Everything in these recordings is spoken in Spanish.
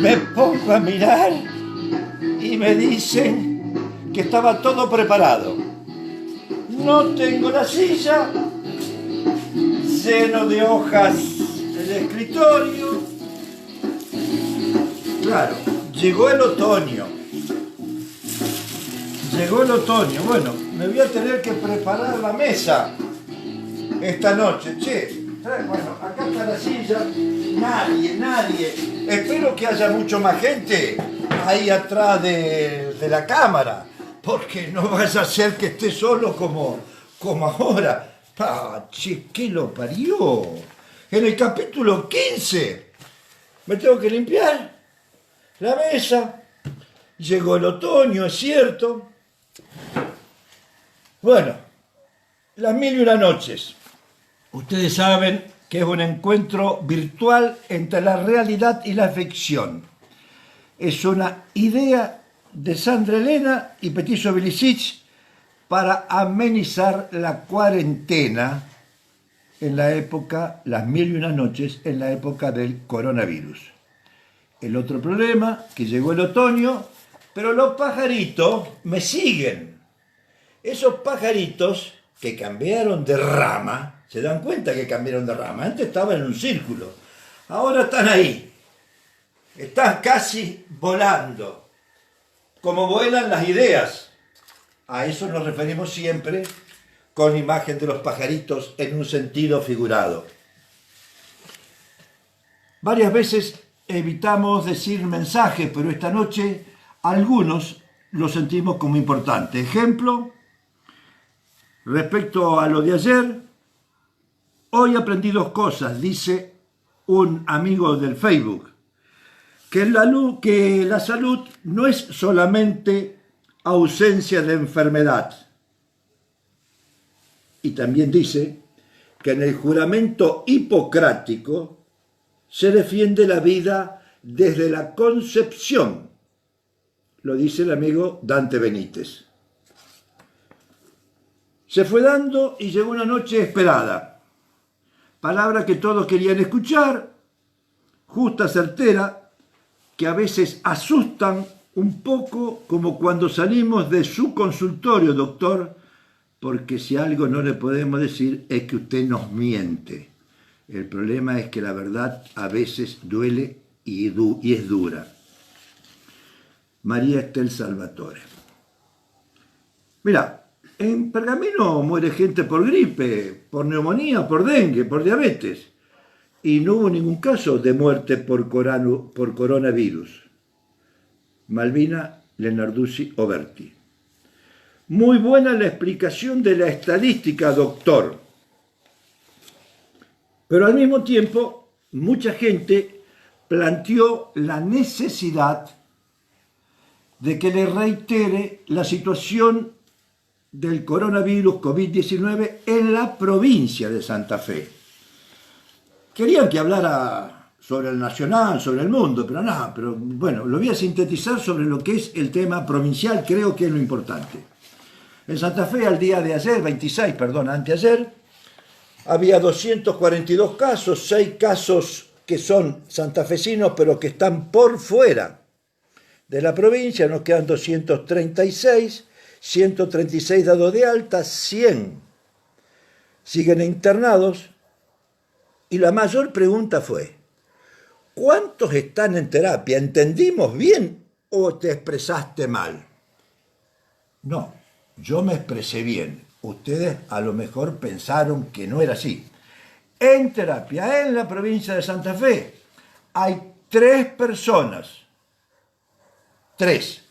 Me pongo a mirar y me dicen que estaba todo preparado. No tengo la silla, lleno de hojas el escritorio. Claro, llegó el otoño. Bueno, me voy a tener que preparar la mesa esta noche. Che, bueno, acá está la silla. Nadie. Espero que haya mucho más gente ahí atrás de la cámara, porque no vaya a ser que esté solo como ahora. Che, ¿qué lo parió? En el capítulo 15 me tengo que limpiar la mesa. Llegó el otoño, es cierto. Bueno, las 1001 noches. Ustedes saben que es un encuentro virtual entre la realidad y la ficción. Es una idea de Sandra Elena y Petiso Vilicic para amenizar la cuarentena en la época, las 1001 noches, en la época del coronavirus. El otro problema, que llegó el otoño, pero los pajaritos me siguen. Esos pajaritos que cambiaron de rama, ¿se dan cuenta que cambiaron de rama? Antes estaban en un círculo, ahora están ahí. Están casi volando, como vuelan las ideas. A eso nos referimos siempre con imagen de los pajaritos en un sentido figurado. Varias veces evitamos decir mensajes, pero esta noche algunos los sentimos como importantes. Ejemplo, respecto a lo de ayer, hoy aprendí 2 cosas, dice un amigo del Facebook. Que la salud no es solamente ausencia de enfermedad. Y también dice que en el juramento hipocrático se defiende la vida desde la concepción. Lo dice el amigo Dante Benítez. Se fue dando y llegó una noche esperada. Palabra que todos querían escuchar, justa, certera, que a veces asustan un poco, como cuando salimos de su consultorio, doctor, porque si algo no le podemos decir es que usted nos miente. El problema es que la verdad a veces duele y es dura. María Estel Salvatore. Mira, en Pergamino muere gente por gripe, por neumonía, por dengue, por diabetes. Y no hubo ningún caso de muerte por coronavirus. Malvina Lenarduzzi Oberti. Muy buena la explicación de la estadística, doctor. Pero al mismo tiempo, mucha gente planteó la necesidad de que le reitere la situación del coronavirus COVID-19 en la provincia de Santa Fe. Querían que hablara sobre el nacional, sobre el mundo, pero nada, pero bueno, lo voy a sintetizar sobre lo que es el tema provincial, creo que es lo importante. En Santa Fe, al día de ayer, anteayer, había 242 casos, 6 casos que son santafesinos, pero que están por fuera de la provincia, nos quedan 236, 136 dados de alta, 100 siguen internados, y la mayor pregunta fue, ¿cuántos están en terapia? ¿Entendimos bien o te expresaste mal? No, yo me expresé bien. Ustedes a lo mejor pensaron que no era así. En terapia, en la provincia de Santa Fe, hay 3 personas, 3,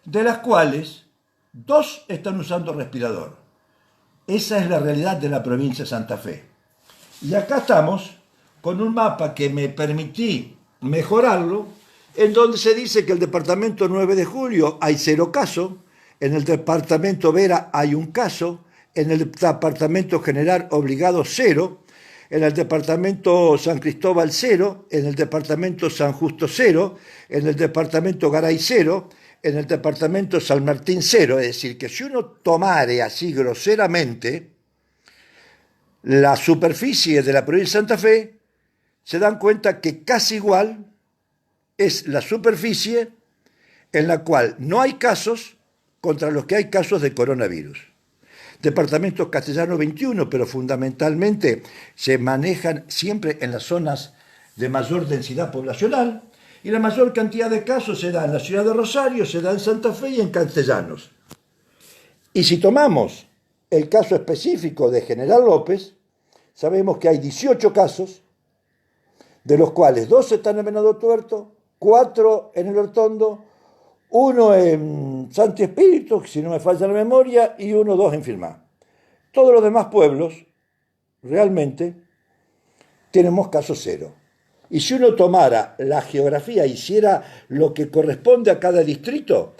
de las cuales 2 están usando respirador. Esa es la realidad de la provincia de Santa Fe. Y acá estamos con un mapa que me permití mejorarlo, en donde se dice que el departamento 9 de Julio hay 0 casos, en el departamento Vera hay 1 caso, en el departamento General Obligado 0, en el departamento San Cristóbal 0, en el departamento San Justo 0, en el departamento Garay 0, en el departamento San Martín 0. Es decir, que si uno tomare así groseramente la superficie de la provincia de Santa Fe, se dan cuenta que casi igual es la superficie en la cual no hay casos contra los que hay casos de coronavirus. Departamento Castellano 21, pero fundamentalmente se manejan siempre en las zonas de mayor densidad poblacional, y la mayor cantidad de casos se da en la ciudad de Rosario, se da en Santa Fe y en Castellanos. Y si tomamos el caso específico de General López, sabemos que hay 18 casos, de los cuales 12 están en Venado Tuerto, 4 en el Hortondo, 1 en Santi Espíritu, si no me falla la memoria, y 1 o 2 en Firmá. Todos los demás pueblos, realmente, tenemos caso cero. Y si uno tomara la geografía, hiciera lo que corresponde a cada distrito,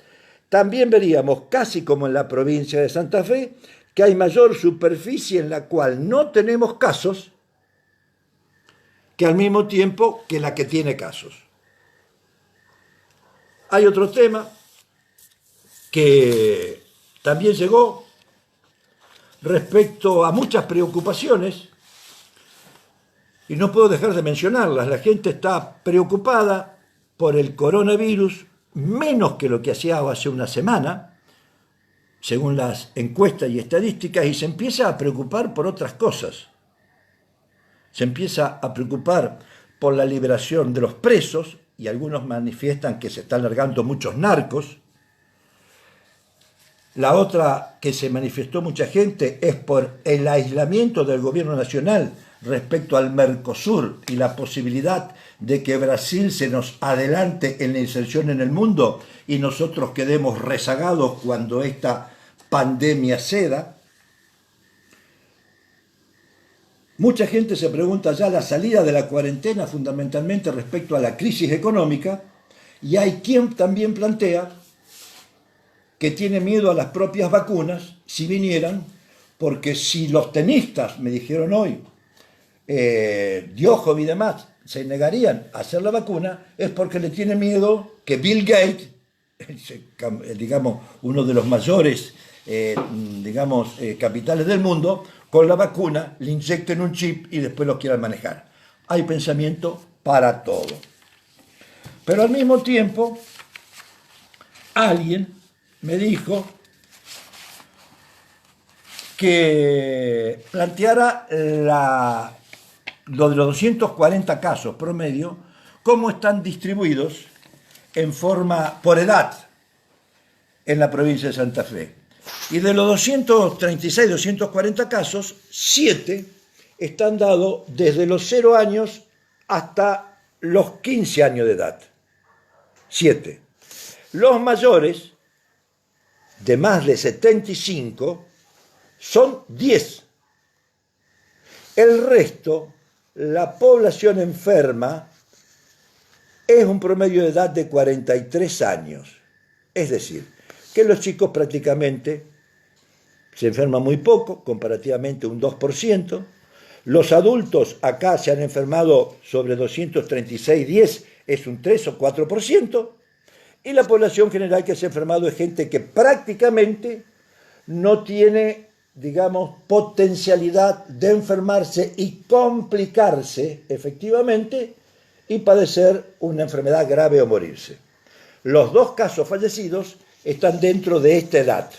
también veríamos, casi como en la provincia de Santa Fe, que hay mayor superficie en la cual no tenemos casos, que al mismo tiempo que la que tiene casos. Hay otro tema que también llegó respecto a muchas preocupaciones, y no puedo dejar de mencionarlas. La gente está preocupada por el coronavirus, menos que lo que hacía hace una semana, según las encuestas y estadísticas, y se empieza a preocupar por otras cosas. Se empieza a preocupar por la liberación de los presos, y algunos manifiestan que se están largando muchos narcos. La otra que se manifestó mucha gente es por el aislamiento del gobierno nacional respecto al Mercosur y la posibilidad de que Brasil se nos adelante en la inserción en el mundo y nosotros quedemos rezagados cuando esta pandemia ceda. Mucha gente se pregunta ya la salida de la cuarentena fundamentalmente respecto a la crisis económica, y hay quien también plantea que tiene miedo a las propias vacunas si vinieran, porque si los tenistas, me dijeron hoy, Djokovic y demás, se negarían a hacer la vacuna, es porque le tiene miedo que Bill Gates, digamos, uno de los mayores capitales del mundo, con la vacuna le inyecten un chip y después lo quieran manejar. Hay pensamiento para todo. Pero al mismo tiempo, alguien me dijo que planteara lo de los 240 casos promedio, cómo están distribuidos en forma por edad en la provincia de Santa Fe. Y de los 236, 240 casos, 7 están dados desde los 0 años hasta los 15 años de edad. 7. Los mayores, de más de 75, son 10. El resto, la población enferma, es un promedio de edad de 43 años. Es decir, que los chicos prácticamente se enferman muy poco, comparativamente un 2%. Los adultos acá se han enfermado sobre 236, 10, es un 3 o 4%. Y la población general que se ha enfermado es gente que prácticamente no tiene, digamos, potencialidad de enfermarse y complicarse efectivamente y padecer una enfermedad grave o morirse. Los 2 casos fallecidos están dentro de esta edad,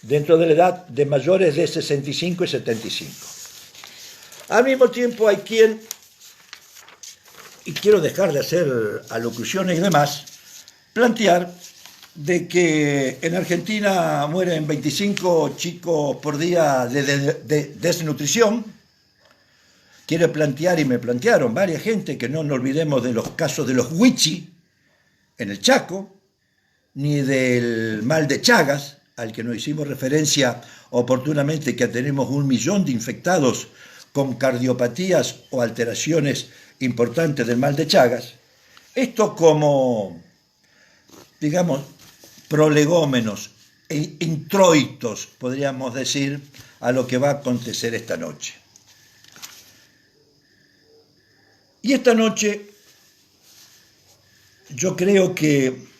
dentro de la edad de mayores de 65 y 75. Al mismo tiempo hay quien, y quiero dejar de hacer alocuciones y demás, plantear de que en Argentina mueren 25 chicos por día de desnutrición. Quiere plantear, y me plantearon varias gente, que no nos olvidemos de los casos de los Huichi en el Chaco, ni del mal de Chagas, al que nos hicimos referencia oportunamente, que tenemos 1 millón de infectados con cardiopatías o alteraciones importantes del mal de Chagas. Esto como, digamos, prolegómenos e introitos, podríamos decir, a lo que va a acontecer esta noche. Y esta noche yo creo que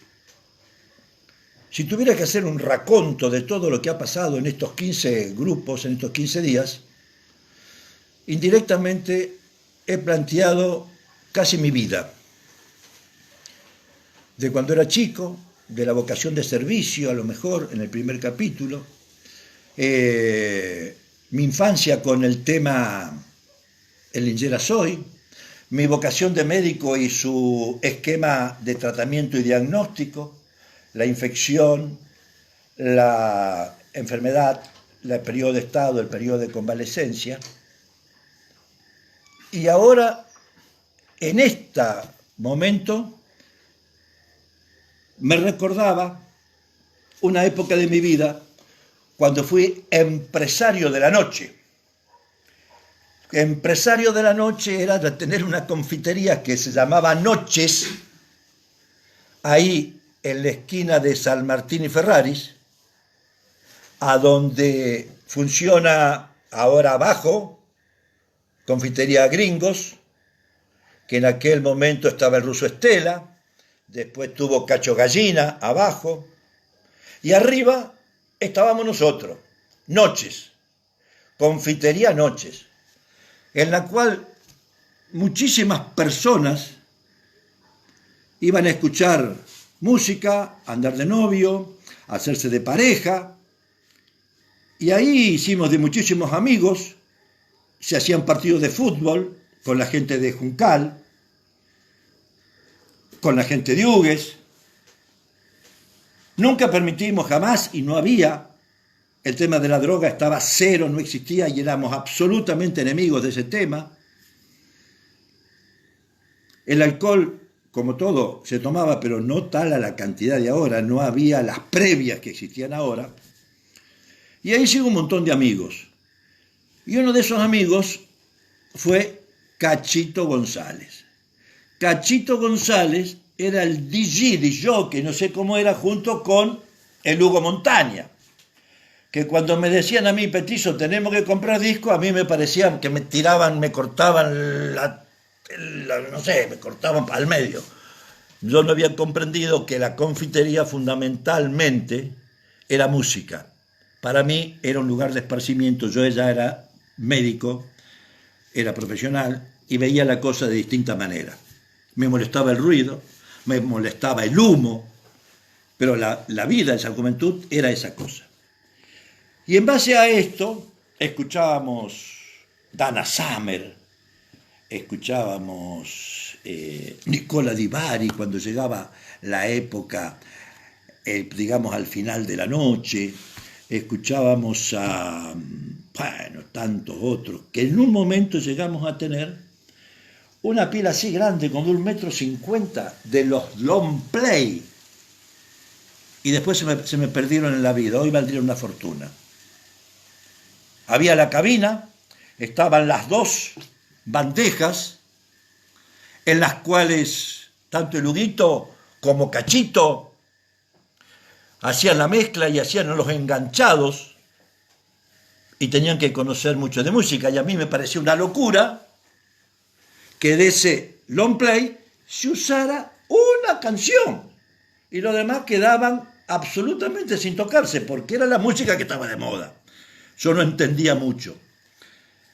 si tuviera que hacer un raconto de todo lo que ha pasado en estos 15 grupos, en estos 15 días, indirectamente he planteado casi mi vida, de cuando era chico, de la vocación de servicio, a lo mejor en el primer capítulo, mi infancia con el tema El Lingera Soy, mi vocación de médico y su esquema de tratamiento y diagnóstico, la infección, la enfermedad, el periodo de estado, el periodo de convalecencia. Y ahora, en este momento, me recordaba una época de mi vida cuando fui empresario de la noche. Empresario de la noche era de tener una confitería que se llamaba Noches, ahí en la esquina de San Martín y Ferraris, a donde funciona ahora abajo Confitería Gringos, que en aquel momento estaba el Ruso Estela, después tuvo Cacho Gallina abajo, y arriba estábamos nosotros, Noches, Confitería Noches, en la cual muchísimas personas iban a escuchar música, andar de novio, hacerse de pareja, y ahí hicimos de muchísimos amigos, se hacían partidos de fútbol con la gente de Juncal, con la gente de Hugues. Nunca permitimos jamás, y no había, el tema de la droga estaba cero, no existía, y éramos absolutamente enemigos de ese tema. El alcohol, como todo, se tomaba, pero no tal a la cantidad de ahora, no había las previas que existían ahora. Y ahí sigo un montón de amigos. Y uno de esos amigos fue Cachito González. Cachito González era el DJ, que no sé cómo era, junto con el Hugo Montaña. Que cuando me decían a mí, Petizo, tenemos que comprar discos, a mí me parecían que me tiraban, me cortaban no sé, me cortaban al medio. Yo no había comprendido que la confitería fundamentalmente era música. Para mí era un lugar de esparcimiento. Yo ya era médico, era profesional y veía la cosa de distinta manera. Me molestaba el ruido, me molestaba el humo, pero la vida, esa juventud, era esa cosa. Y en base a esto, escuchábamos Dana Summer, escuchábamos Nicola Di Bari cuando llegaba la época, digamos, al final de la noche, escuchábamos a, bueno, tantos otros, que en un momento llegamos a tener una pila así grande, con 1,50 m, de los long play, y después se me perdieron en la vida, hoy valdrían una fortuna. Había la cabina, estaban las dos bandejas, en las cuales tanto el Huguito como Cachito hacían la mezcla y hacían los enganchados, y tenían que conocer mucho de música, y a mí me pareció una locura que de ese long play se usara una canción, y los demás quedaban absolutamente sin tocarse, porque era la música que estaba de moda. Yo no entendía mucho.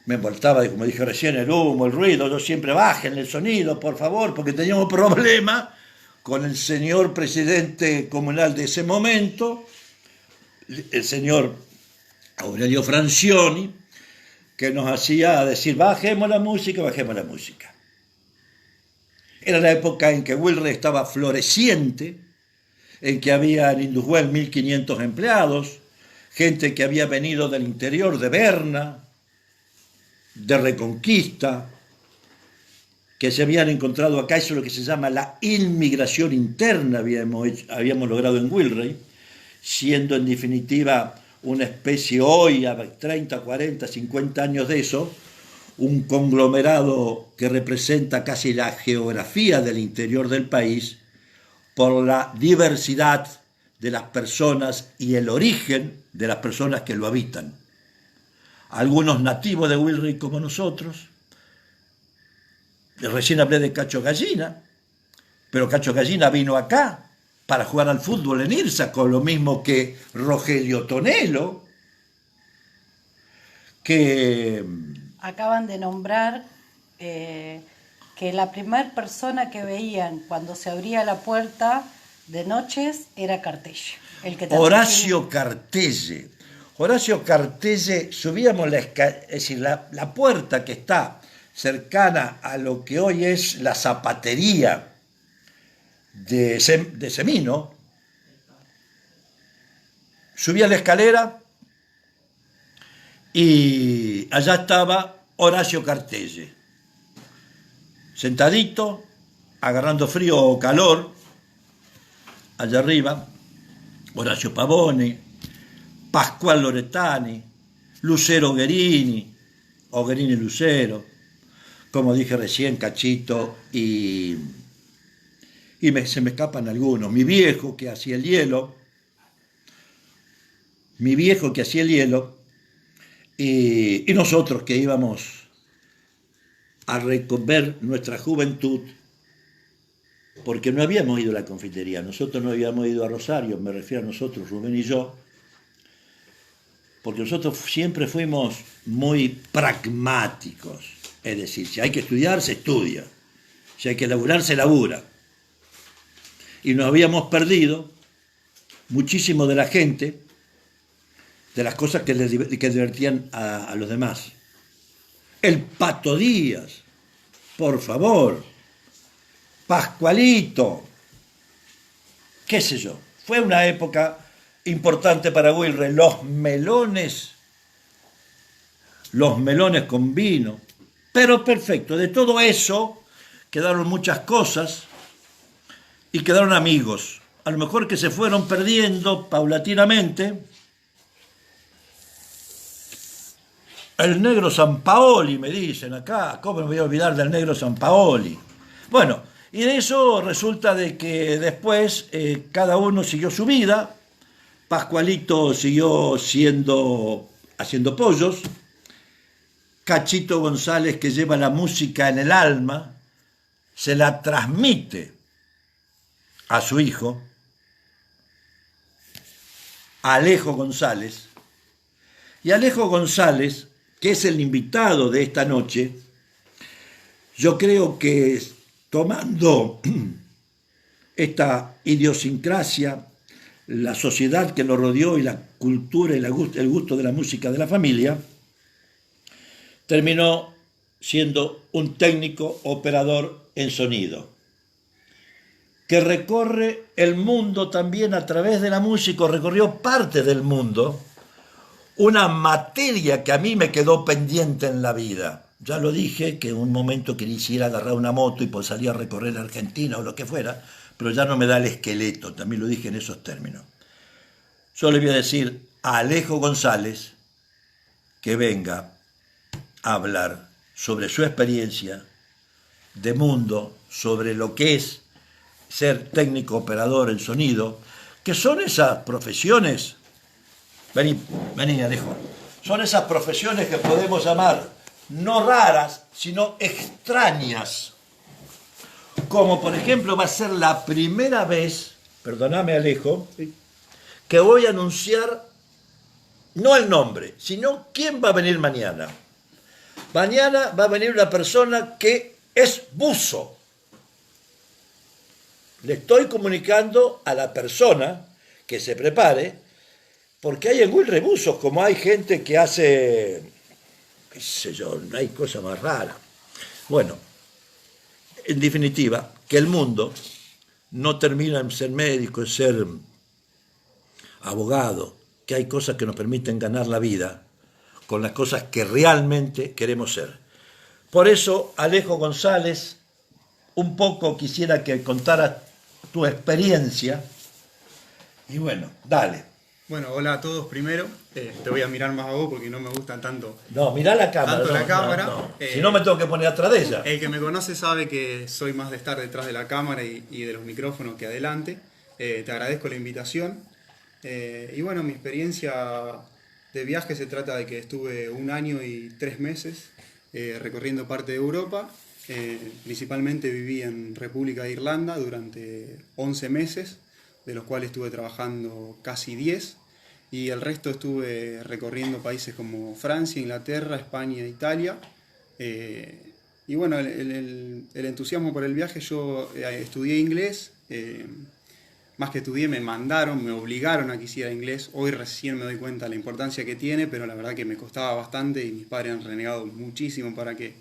Me molestaba, como dije recién, el humo, el ruido. Yo siempre bajen el sonido, por favor, porque teníamos problema con el señor presidente comunal de ese momento, el señor Aurelio Francioni, que nos hacía decir, bajemos la música, bajemos la música. Era la época en que Wilray estaba floreciente, en que había en Indushuel 1.500 empleados, gente que había venido del interior de Berna, de Reconquista, que se habían encontrado acá. Eso es lo que se llama la inmigración interna, habíamos logrado en Wilray, siendo en definitiva una especie hoy, a 30, 40, 50 años de eso, un conglomerado que representa casi la geografía del interior del país por la diversidad de las personas y el origen de las personas que lo habitan. Algunos nativos de Wilray como nosotros. Recién hablé de Cacho Gallina, pero Cacho Gallina vino acá para jugar al fútbol en Irsa, con lo mismo que Rogelio Tonelo, que... Acaban de nombrar que la primera persona que veían cuando se abría la puerta de noches era Cartelle. El que Horacio Cartelle. Horacio Cartelle, subíamos es decir, la puerta que está cercana a lo que hoy es la zapatería de Semino, subía la escalera y allá estaba Horacio Cartelle, sentadito, agarrando frío o calor, allá arriba, Horacio Pavone, Pascual Loretani, Lucero Ogherini Lucero, como dije recién, Cachito se me escapan algunos. Mi viejo que hacía el hielo, y nosotros que íbamos a recorrer nuestra juventud, porque no habíamos ido a la confitería, nosotros no habíamos ido a Rosario, me refiero a nosotros, Rubén y yo, porque nosotros siempre fuimos muy pragmáticos, es decir, si hay que estudiar, se estudia, si hay que laburar, se labura. Y nos habíamos perdido muchísimo de la gente, de las cosas que divertían a los demás. El Pato Díaz, por favor, Pascualito, qué sé yo. Fue una época importante para Wilre. Los melones con vino. Pero perfecto, de todo eso quedaron muchas cosas y quedaron amigos. A lo mejor que se fueron perdiendo paulatinamente. El negro Sampaoli, me dicen acá. ¿Cómo me voy a olvidar del negro Sampaoli? Bueno, y de eso resulta de que después cada uno siguió su vida. Pascualito siguió haciendo pollos. Cachito González, que lleva la música en el alma, se la transmite a su hijo, Alejo González. Y Alejo González, que es el invitado de esta noche, yo creo que tomando esta idiosincrasia, la sociedad que lo rodeó y la cultura y el gusto de la música de la familia, terminó siendo un técnico operador en sonido, que recorre el mundo también a través de la música, recorrió parte del mundo, una materia que a mí me quedó pendiente en la vida. Ya lo dije, que en un momento quisiera agarrar una moto y pues salir a recorrer Argentina o lo que fuera, pero ya no me da el esqueleto, también lo dije en esos términos. Yo le voy a decir a Alejo González que venga a hablar sobre su experiencia de mundo, sobre lo que es ser técnico operador en sonido, que son esas profesiones, vení Alejo, son esas profesiones que podemos llamar no raras, sino extrañas, como por ejemplo va a ser la primera vez, perdóname Alejo, que voy a anunciar no el nombre, sino quién va a venir mañana. Mañana va a venir una persona que es buzo. Le estoy comunicando a la persona que se prepare, porque hay en Wilre buzos, como hay gente que hace, qué sé yo, no hay cosa más rara. Bueno, en definitiva, que el mundo no termina en ser médico, en ser abogado, que hay cosas que nos permiten ganar la vida con las cosas que realmente queremos ser. Por eso, Alejo González, un poco quisiera que contaras tu experiencia. Y bueno, dale. Bueno, hola a todos primero. Te voy a mirar más a vos porque no me gustan tanto. No, mirá la cámara. Tanto la cámara. No. Si no me tengo que poner atrás de ella. El que me conoce sabe que soy más de estar detrás de la cámara y de los micrófonos que adelante. Te agradezco la invitación. Y bueno, mi experiencia de viaje se trata de que estuve 1 año y 3 meses recorriendo parte de Europa. Principalmente viví en República de Irlanda durante 11 meses, de los cuales estuve trabajando casi 10, y el resto estuve recorriendo países como Francia, Inglaterra, España, Italia, Y bueno, el entusiasmo por el viaje, yo estudié inglés, más que estudié me mandaron, me obligaron a que hiciera inglés. Hoy recién me doy cuenta de la importancia que tiene, pero la verdad que me costaba bastante y mis padres han renegado muchísimo para que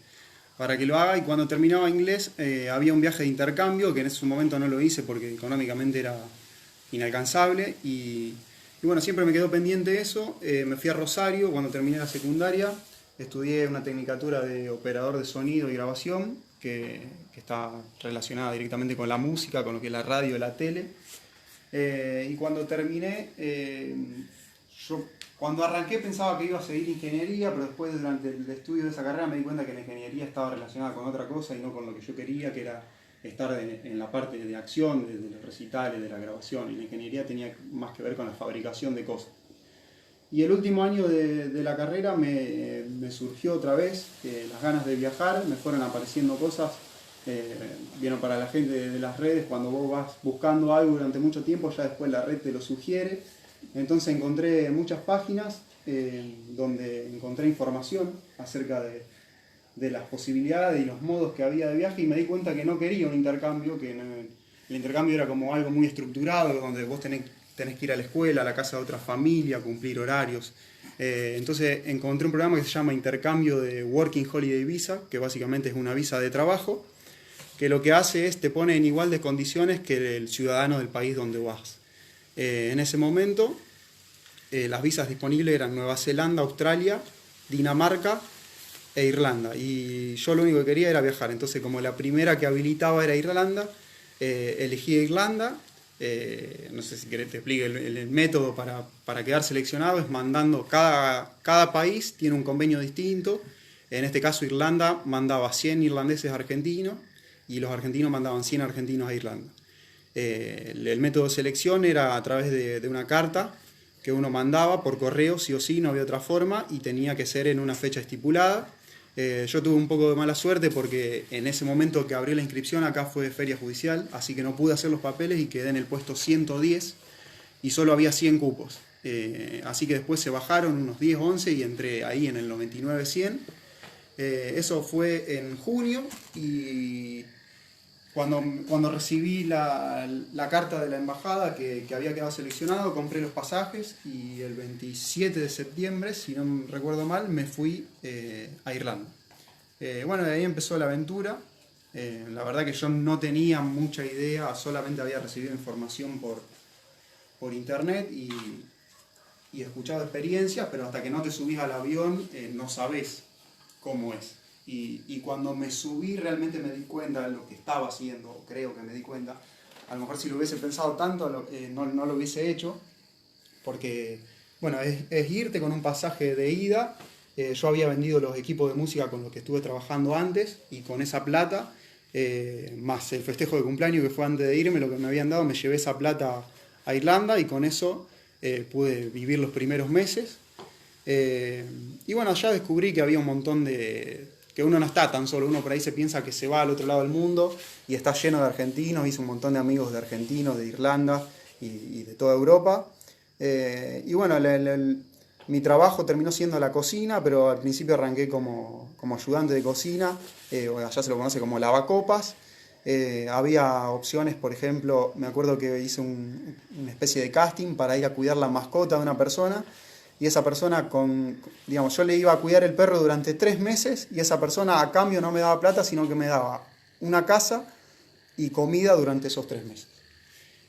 lo haga. Y cuando terminaba inglés había un viaje de intercambio, que en ese momento no lo hice porque económicamente era inalcanzable. Y bueno, siempre me quedó pendiente eso. Me fui a Rosario cuando terminé la secundaria. Estudié una tecnicatura de operador de sonido y grabación, que está relacionada directamente con la música, con lo que es la radio y la tele. Y cuando terminé, yo cuando arranqué pensaba que iba a seguir ingeniería, pero después durante el estudio de esa carrera me di cuenta que la ingeniería estaba relacionada con otra cosa y no con lo que yo quería, que era estar en la parte de acción, de los recitales, de la grabación. Y la ingeniería tenía más que ver con la fabricación de cosas. Y el último año de la carrera me surgió otra vez las ganas de viajar, me fueron apareciendo cosas. Vieron, para la gente de las redes, cuando vos vas buscando algo durante mucho tiempo, ya después la red te lo sugiere. Entonces encontré muchas páginas donde encontré información acerca de las posibilidades y los modos que había de viaje, y me di cuenta que no quería un intercambio, que el intercambio era como algo muy estructurado, donde vos tenés que ir a la escuela, a la casa de otra familia, cumplir horarios. Entonces encontré un programa que se llama Intercambio de Working Holiday Visa, que básicamente es una visa de trabajo, que lo que hace es te pone en igual de condiciones que el ciudadano del país donde vas. En ese momento las visas disponibles eran Nueva Zelanda, Australia, Dinamarca e Irlanda, y yo lo único que quería era viajar. Entonces, como la primera que habilitaba era Irlanda, elegí Irlanda. No sé si querés te explique el método para quedar seleccionado. Es mandando, cada país tiene un convenio distinto. En este caso Irlanda mandaba 100 irlandeses a argentinos y los argentinos mandaban 100 argentinos a Irlanda. El método de selección era a través de una carta que uno mandaba por correo, sí o sí, no había otra forma, y tenía que ser en una fecha estipulada. Yo tuve un poco de mala suerte porque en ese momento que abrió la inscripción acá fue feria judicial, así que no pude hacer los papeles y quedé en el puesto 110 y solo había 100 cupos. Así que después se bajaron unos 10 o 11 y entré ahí en el 99-100. Eso fue en junio, y cuando recibí la carta de la embajada que había quedado seleccionado, compré los pasajes y el 27 de septiembre, si no recuerdo mal, me fui a Irlanda. Bueno, de ahí empezó la aventura. La verdad que yo no tenía mucha idea, solamente había recibido información por internet y escuchado experiencias, pero hasta que no te subís al avión no sabés cómo es. Y cuando me subí realmente me di cuenta de lo que estaba haciendo, creo que me di cuenta. A lo mejor si lo hubiese pensado tanto no lo hubiese hecho, porque bueno, es irte con un pasaje de ida. Yo había vendido los equipos de música con los que estuve trabajando antes, y con esa plata, más el festejo de cumpleaños que fue antes de irme, lo que me habían dado, me llevé esa plata a Irlanda, y con eso pude vivir los primeros meses. Y bueno, allá descubrí que había un montón que uno no está tan solo, uno por ahí se piensa que se va al otro lado del mundo y está lleno de argentinos. Hice un montón de amigos de argentinos, de Irlanda y de toda Europa. Y bueno, mi trabajo terminó siendo la cocina, pero al principio arranqué como ayudante de cocina, allá se lo conoce como lavacopas. Había opciones, por ejemplo, me acuerdo que hice una especie de casting para ir a cuidar la mascota de una persona, y esa persona digamos, yo le iba a cuidar el perro durante 3 meses, y esa persona a cambio no me daba plata, sino que me daba una casa y comida durante esos 3 meses.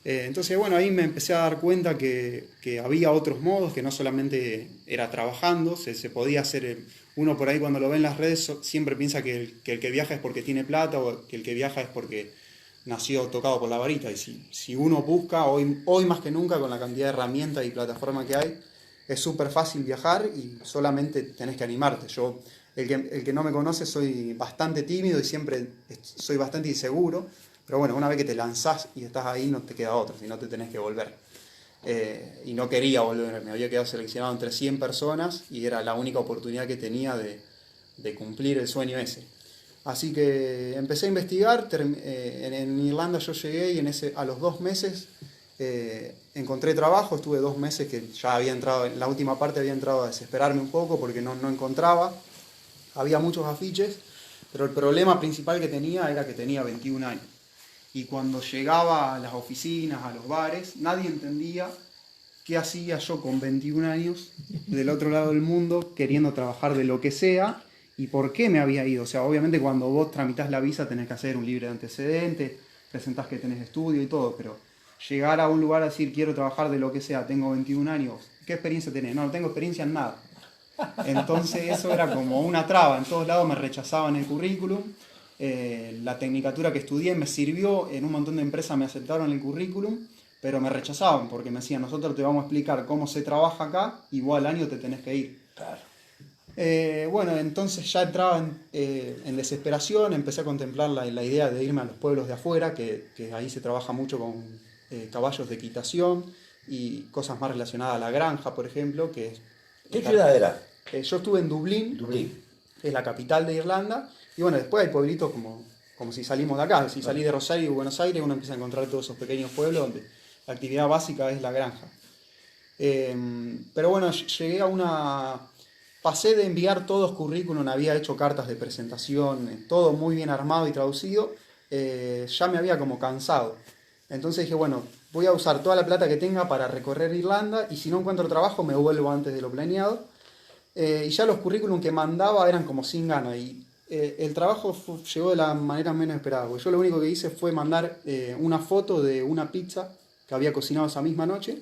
Entonces, bueno, ahí me empecé a dar cuenta que había otros modos, que no solamente era trabajando, se podía hacer. Uno por ahí cuando lo ve en las redes siempre piensa que el que viaja es porque tiene plata, o que el que viaja es porque nació tocado por la varita. Y si uno busca, hoy más que nunca, con la cantidad de herramientas y plataformas que hay, es súper fácil viajar y solamente tenés que animarte. Yo, el que no me conoce, soy bastante tímido y siempre soy bastante inseguro, pero bueno, una vez que te lanzás y estás ahí no te queda otra, si no te tenés que volver. Y no quería volver, me había quedado seleccionado entre 100 personas y era la única oportunidad que tenía de cumplir el sueño ese. Así que empecé a investigar. En Irlanda yo llegué y a los 2 meses encontré trabajo. Estuve 2 meses que ya había entrado, en la última parte había entrado a desesperarme un poco porque no encontraba. Había muchos afiches, Pero el problema principal que tenía era que tenía 21 años. Y cuando llegaba a las oficinas, a los bares, nadie entendía qué hacía yo con 21 años del otro lado del mundo queriendo trabajar de lo que sea y por qué me había ido. O sea, obviamente cuando vos tramitas la visa tenés que hacer un libre de antecedentes, presentás que tenés estudio y todo, pero llegar a un lugar a decir quiero trabajar de lo que sea, tengo 21 años, ¿qué experiencia tenés? No tengo experiencia en nada. Entonces eso era como una traba, en todos lados me rechazaban el currículum. La tecnicatura que estudié me sirvió, en un montón de empresas me aceptaron el currículum, pero me rechazaban porque me decían, nosotros te vamos a explicar cómo se trabaja acá y vos al año te tenés que ir. Claro. Bueno, entonces ya entraba en desesperación, empecé a contemplar la idea de irme a los pueblos de afuera, que ahí se trabaja mucho con caballos de equitación y cosas más relacionadas a la granja, por ejemplo. ¿Qué ciudad era? Yo estuve en Dublín, que es la capital de Irlanda, y bueno, después hay pueblitos como si salimos de acá, si salís de Rosario o Buenos Aires, uno empieza a encontrar todos esos pequeños pueblos donde la actividad básica es la granja. Pero bueno, llegué a pasé de enviar todos currículum, había hecho cartas de presentación, todo muy bien armado y traducido, ya me había como cansado. Entonces dije, bueno, voy a usar toda la plata que tenga para recorrer Irlanda y si no encuentro trabajo me vuelvo antes de lo planeado. Y ya los currículum que mandaba eran como sin ganas y el trabajo llegó de la manera menos esperada. Porque yo lo único que hice fue mandar una foto de una pizza que había cocinado esa misma noche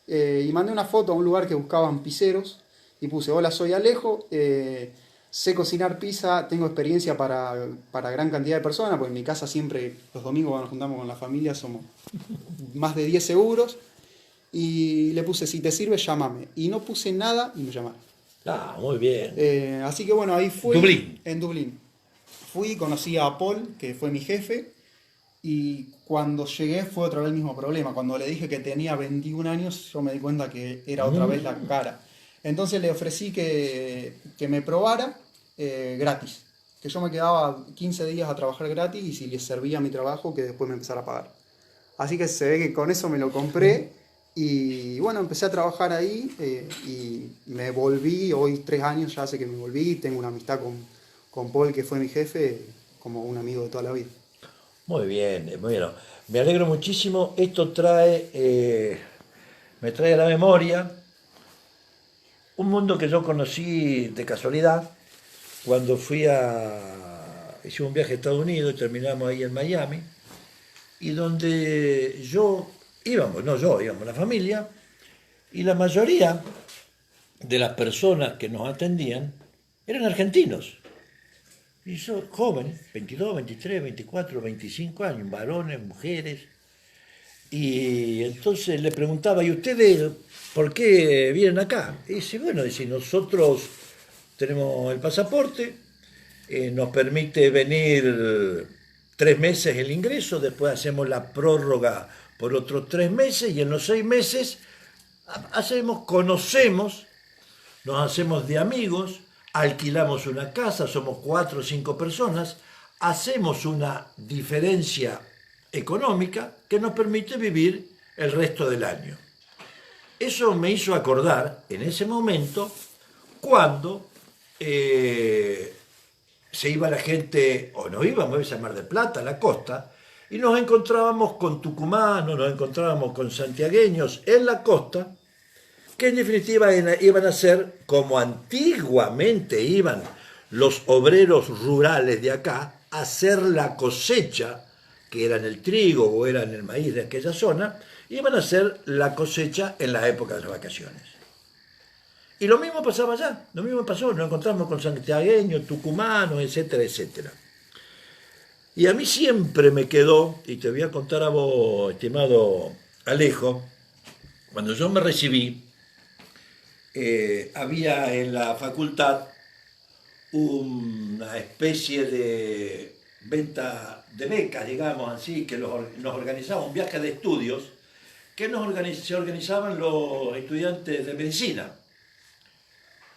y mandé una foto a un lugar que buscaban pizzeros y puse, hola, soy Alejo, sé cocinar pizza, tengo experiencia para gran cantidad de personas, porque en mi casa siempre los domingos cuando nos juntamos con la familia somos más de 10 seguros. Y le puse, si te sirve, llámame. Y no puse nada y me llamaron. Ah, muy bien. Así que bueno, ahí fui. Dublín. En Dublín. Fui, conocí a Paul, que fue mi jefe. Y cuando llegué fue otra vez el mismo problema. Cuando le dije que tenía 21 años, yo me di cuenta que era otra vez la cara. Entonces le ofrecí que me probara gratis. Que yo me quedaba 15 días a trabajar gratis y si les servía mi trabajo, que después me empezara a pagar. Así que se ve que con eso me lo compré. Y bueno, empecé a trabajar ahí y me volví, hoy 3 años ya hace que me volví, tengo una amistad con Paul, que fue mi jefe, como un amigo de toda la vida. Muy bien, muy bien. Me alegro muchísimo. Esto me trae a la memoria un mundo que yo conocí de casualidad cuando hice un viaje a Estados Unidos y terminamos ahí en Miami, y donde íbamos la familia, y la mayoría de las personas que nos atendían eran argentinos. Y yo, jóvenes, 22, 23, 24, 25 años, varones, mujeres. Y entonces le preguntaba, ¿y ustedes por qué vienen acá? Y dice, bueno, si nosotros tenemos el pasaporte, nos permite venir 3 meses el ingreso, después hacemos la prórroga por otros 3 meses y en los 6 meses conocemos, nos hacemos de amigos, alquilamos una casa, somos 4 o 5 personas, hacemos una diferencia económica que nos permite vivir el resto del año. Eso me hizo acordar en ese momento cuando se iba la gente, o nos íbamos a Mar del Plata, a la costa, y nos encontrábamos con tucumanos, nos encontrábamos con santiagueños en la costa, que en definitiva iban a ser como antiguamente iban los obreros rurales de acá a hacer la cosecha, que era en el trigo o era en el maíz de aquella zona, iban a hacer la cosecha en la época de las vacaciones. Y lo mismo pasaba allá, lo mismo pasó, nos encontramos con santiagueños, tucumanos, etcétera, etcétera. Y a mí siempre me quedó, y te voy a contar a vos, estimado Alejo, cuando yo me recibí, había en la facultad una especie de venta de becas, digamos así, que nos organizaba un viaje de estudios que se organizaban los estudiantes de medicina.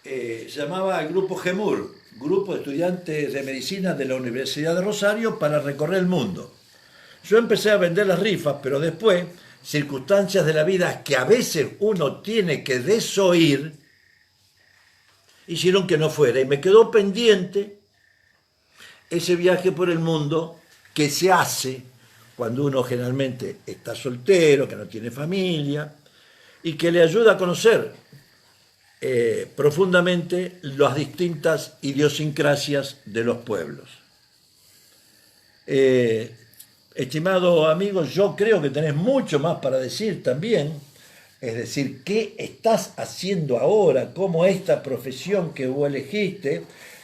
Se llamaba el Grupo GEMUR, Grupo de Estudiantes de Medicina de la Universidad de Rosario para recorrer el mundo. Yo empecé a vender las rifas, pero después, circunstancias de la vida que a veces uno tiene que desoír, hicieron que no fuera. Y me quedó pendiente ese viaje por el mundo que se hace cuando uno generalmente está soltero, que no tiene familia, y que le ayuda a conocer profundamente las distintas idiosincrasias de los pueblos. Estimado amigo, yo creo que tenés mucho más para decir también, es decir, qué estás haciendo ahora, cómo esta profesión que vos elegiste,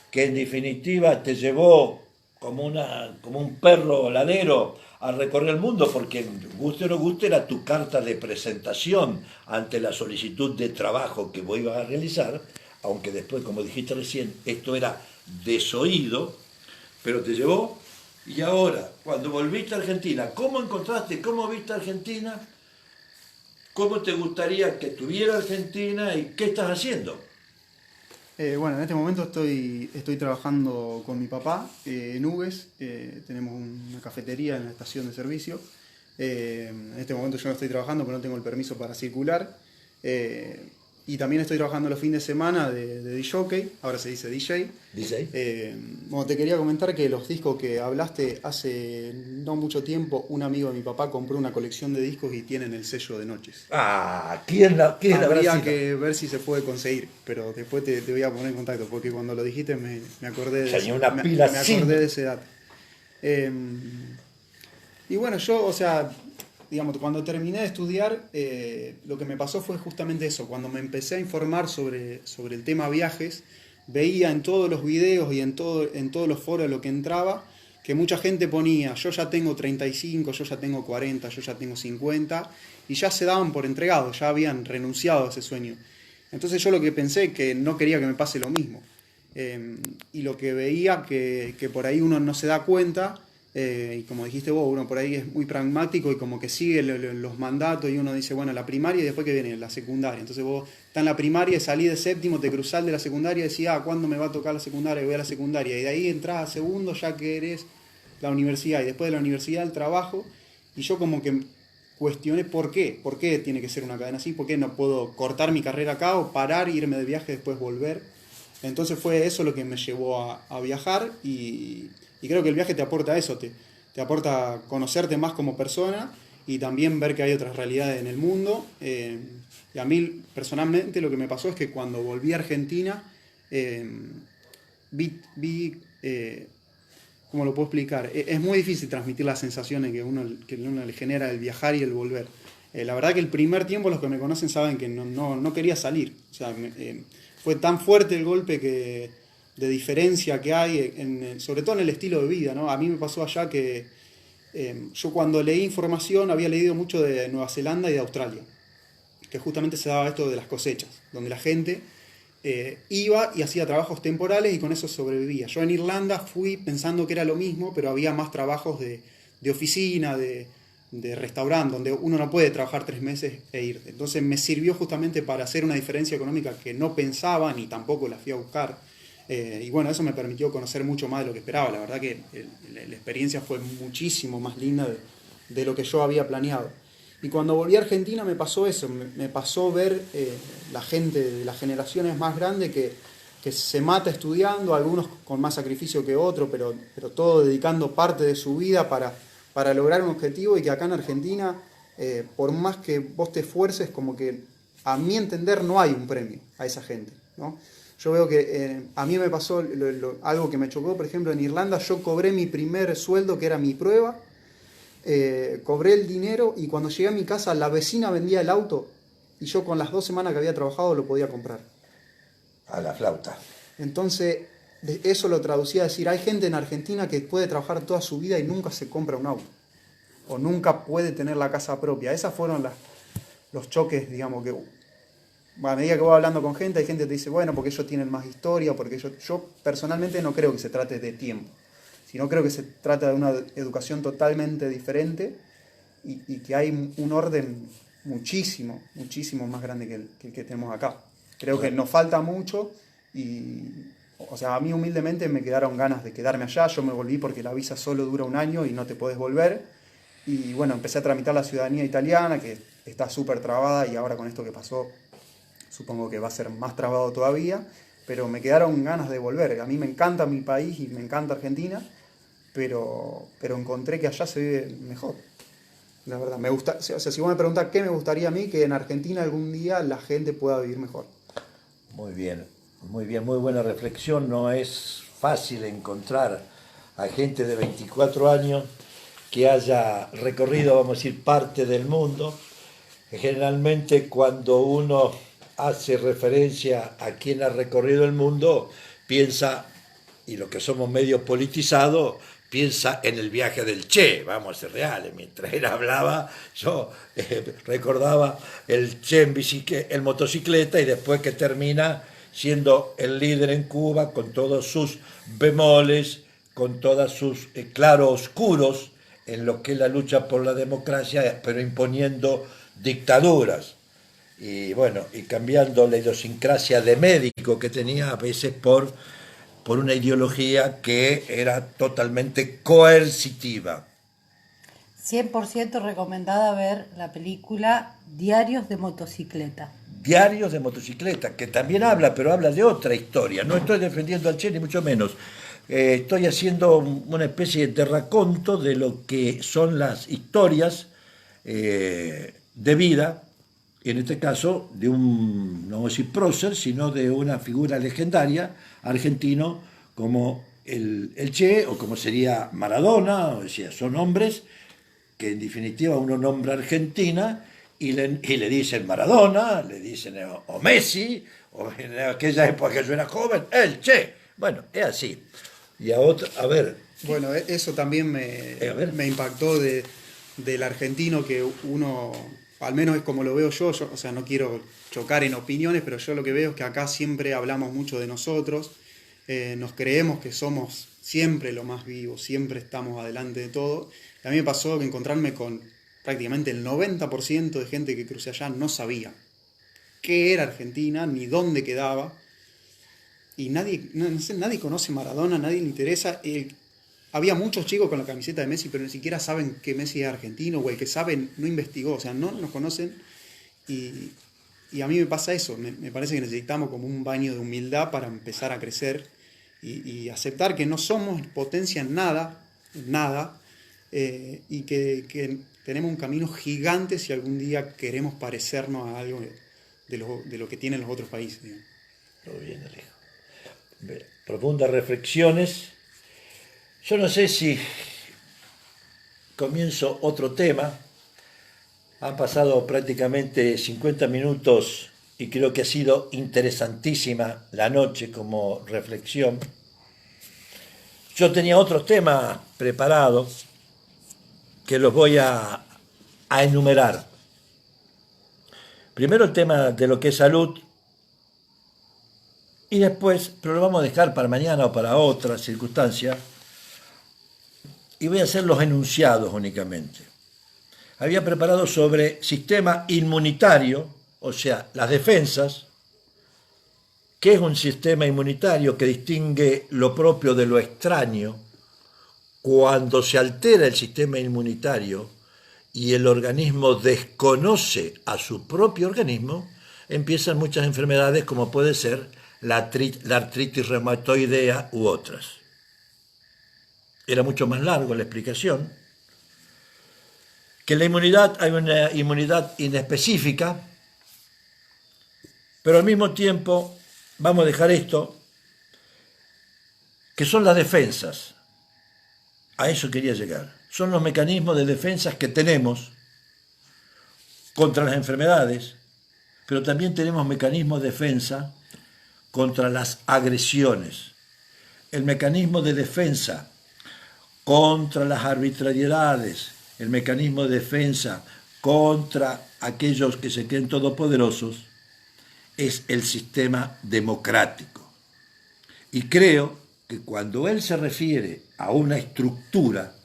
que en definitiva te llevó como un perro ladero a recorrer el mundo, porque guste o no guste era tu carta de presentación ante la solicitud de trabajo que vos ibas a realizar, aunque después, como dijiste recién, esto era desoído, pero te llevó. Y ahora, cuando volviste a Argentina, ¿cómo encontraste, cómo viste a Argentina? ¿Cómo te gustaría que estuviera Argentina y qué estás haciendo? Bueno, en este momento estoy trabajando con mi papá en Uves. Tenemos una cafetería en la estación de servicio. En este momento yo no estoy trabajando porque no tengo el permiso para circular. Y también estoy trabajando los fines de semana de DJ, ahora se dice DJ. Bueno, te quería comentar que los discos que hablaste hace no mucho tiempo, un amigo de mi papá compró una colección de discos y tienen el sello de Noches. Ah, ¿quién la Habría que ver si se puede conseguir, pero después te voy a poner en contacto, porque cuando lo dijiste me acordé de ese dato. Y bueno, yo, o sea, digamos, cuando terminé de estudiar, lo que me pasó fue justamente eso. Cuando me empecé a informar sobre el tema viajes, veía en todos los videos y en todos los foros a lo que entraba, que mucha gente ponía, yo ya tengo 35, yo ya tengo 40, yo ya tengo 50, y ya se daban por entregados, ya habían renunciado a ese sueño. Entonces yo lo que pensé, que no quería que me pase lo mismo. Y lo que veía, que por ahí uno no se da cuenta, y como dijiste vos, uno por ahí es muy pragmático y como que sigue los mandatos y uno dice, bueno, la primaria y después que viene la secundaria. Entonces vos estás en la primaria y salís de séptimo, te cruzás de la secundaria y decís, ¿cuándo me va a tocar la secundaria? Voy a la secundaria. Y de ahí entrás a segundo ya que eres la universidad y después de la universidad el trabajo. Y yo como que cuestioné por qué tiene que ser una cadena así, por qué no puedo cortar mi carrera acá o parar, irme de viaje y después volver. Entonces fue eso lo que me llevó a viajar y creo que el viaje te aporta eso, te aporta conocerte más como persona y también ver que hay otras realidades en el mundo. Y a mí personalmente lo que me pasó es que cuando volví a Argentina vi ¿cómo lo puedo explicar? Es muy difícil transmitir las sensaciones que uno le genera el viajar y el volver. La verdad que el primer tiempo los que me conocen saben que no quería salir. O sea, fue tan fuerte el golpe de diferencia que hay, sobre todo en el estilo de vida, ¿no? A mí me pasó allá que yo cuando leí información había leído mucho de Nueva Zelanda y de Australia, que justamente se daba esto de las cosechas, donde la gente iba y hacía trabajos temporales y con eso sobrevivía. Yo en Irlanda fui pensando que era lo mismo, pero había más trabajos de oficina, de restaurante, donde uno no puede trabajar 3 meses e irte. Entonces me sirvió justamente para hacer una diferencia económica que no pensaba ni tampoco la fui a buscar. Y bueno, eso me permitió conocer mucho más de lo que esperaba. La verdad que la experiencia fue muchísimo más linda de lo que yo había planeado. Y cuando volví a Argentina me pasó eso, me pasó ver la gente de las generaciones más grandes que se mata estudiando, algunos con más sacrificio que otros, pero todo dedicando parte de su vida para lograr un objetivo, y que acá en Argentina, por más que vos te esfuerces, como que a mi entender no hay un premio a esa gente, ¿no? Yo veo que a mí me pasó algo que me chocó, por ejemplo, en Irlanda yo cobré mi primer sueldo, que era mi prueba, cobré el dinero y cuando llegué a mi casa la vecina vendía el auto y yo con las 2 semanas que había trabajado lo podía comprar. A la flauta. Entonces, eso lo traducía a decir, hay gente en Argentina que puede trabajar toda su vida y nunca se compra un auto. O nunca puede tener la casa propia. Esos fueron los choques, digamos, que a medida que voy hablando con gente, hay gente que te dice, bueno, porque ellos tienen más historia, porque yo personalmente no creo que se trate de tiempo, sino creo que se trata de una educación totalmente diferente y que hay un orden muchísimo más grande que el que tenemos acá. Creo que nos falta mucho y, o sea, a mí humildemente me quedaron ganas de quedarme allá. Yo me volví porque la visa solo dura 1 año y no te podés volver. Y bueno, empecé a tramitar la ciudadanía italiana, que está súper trabada, y ahora con esto que pasó, supongo que va a ser más trabado todavía. pero me quedaron ganas de volver. A mí me encanta mi país y me encanta Argentina, pero encontré que allá se vive mejor. La verdad, me gusta, o sea, si vos me preguntás qué me gustaría a mí, que en Argentina algún día la gente pueda vivir mejor. Muy bien, muy buena reflexión. No es fácil encontrar a gente de 24 años que haya recorrido, vamos a decir, parte del mundo. Generalmente cuando uno hace referencia a quien ha recorrido el mundo, piensa, y los que somos medio politizados, piensa en el viaje del Che, vamos a ser reales. Mientras él hablaba, yo recordaba el Che en motocicleta, y después que termina siendo el líder en Cuba, con todos sus bemoles, con todos sus claroscuros en lo que es la lucha por la democracia, pero imponiendo dictaduras. Y bueno, y cambiando la idiosincrasia de médico que tenía a veces por una ideología que era totalmente coercitiva. 100% recomendada ver la película Diarios de motocicleta. Diarios de motocicleta, que también habla, pero habla de otra historia. No estoy defendiendo al Che, ni mucho menos. Estoy haciendo una especie de raconto de lo que son las historias de vida, en este caso de un, no voy a decir prócer, sino de una figura legendaria argentino como el Che, o como sería Maradona. O sea, son hombres que en definitiva uno nombra Argentina y le dicen Maradona, le dicen o Messi, o en aquella época que yo era joven, el Che. Bueno, es así. Y a ver. Bueno, eso también me impactó del argentino, que uno, al menos es como lo veo yo, o sea, no quiero chocar en opiniones, pero yo lo que veo es que acá siempre hablamos mucho de nosotros, nos creemos que somos siempre lo más vivos, siempre estamos adelante de todo. A mí me pasó que encontrarme con prácticamente el 90% de gente que crucé allá no sabía qué era Argentina, ni dónde quedaba, y nadie conoce Maradona, nadie le interesa. Había muchos chicos con la camiseta de Messi, pero ni siquiera saben que Messi es argentino, o el que sabe no investigó, o sea, no nos conocen. Y a mí me pasa eso, me parece que necesitamos como un baño de humildad para empezar a crecer y aceptar que no somos potencia en nada, y que tenemos un camino gigante si algún día queremos parecernos a algo de lo que tienen los otros países. Digamos. Muy bien, Alejo. Profundas reflexiones. Yo no sé si comienzo otro tema. Han pasado prácticamente 50 minutos y creo que ha sido interesantísima la noche como reflexión. Yo tenía otros temas preparados que los voy a enumerar. Primero el tema de lo que es salud, y después, pero lo vamos a dejar para mañana o para otra circunstancia, y voy a hacer los enunciados únicamente. Había preparado sobre sistema inmunitario, o sea, las defensas. ¿Qué es un sistema inmunitario? Que distingue lo propio de lo extraño. Cuando se altera el sistema inmunitario y el organismo desconoce a su propio organismo, empiezan muchas enfermedades, como puede ser la artritis reumatoidea u otras. Era mucho más largo la explicación. Que la inmunidad, hay una inmunidad inespecífica, pero al mismo tiempo, vamos a dejar esto, que son las defensas. A eso quería llegar. Son los mecanismos de defensas que tenemos contra las enfermedades, pero también tenemos mecanismos de defensa contra las agresiones. El mecanismo de defensa contra las arbitrariedades, el mecanismo de defensa contra aquellos que se creen todopoderosos, es el sistema democrático. Y creo que cuando él se refiere a una estructura,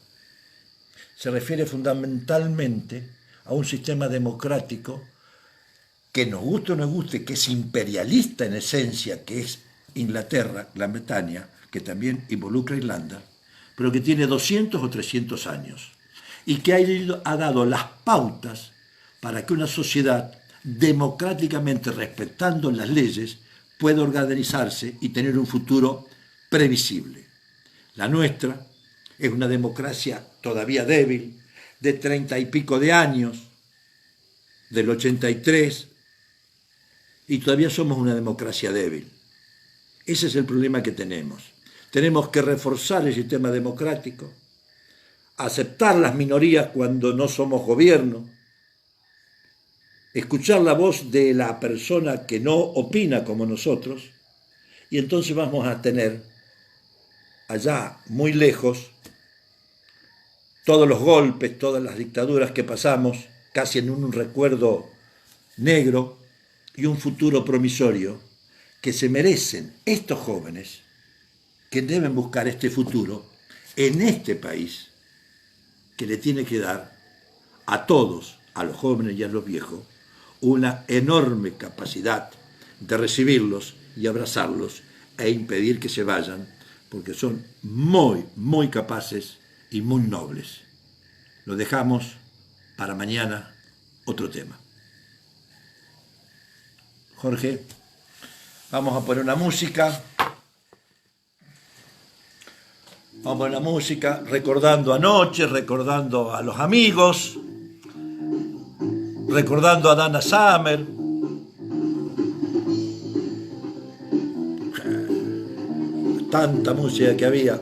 se refiere fundamentalmente a un sistema democrático que nos guste o no guste, que es imperialista en esencia, que es Inglaterra, Gran Bretaña, que también involucra a Irlanda, pero que tiene 200 o 300 años y que ha dado las pautas para que una sociedad democráticamente respetando las leyes puede organizarse y tener un futuro previsible. La nuestra es una democracia todavía débil, de 30 y pico de años, del 83, y todavía somos una democracia débil. Ese es el problema que tenemos. Tenemos que reforzar el sistema democrático, aceptar las minorías cuando no somos gobierno, escuchar la voz de la persona que no opina como nosotros, y entonces vamos a tener allá muy lejos todos los golpes, todas las dictaduras que pasamos, casi en un recuerdo negro, y un futuro promisorio que se merecen estos jóvenes que deben buscar este futuro en este país que le tiene que dar a todos, a los jóvenes y a los viejos, una enorme capacidad de recibirlos y abrazarlos e impedir que se vayan, porque son muy, muy capaces y muy nobles. Lo dejamos para mañana, otro tema. Jorge, vamos a poner una música. Vamos a poner una música recordando anoche, recordando a los amigos, recordando a Dana Summer. Tanta música que había.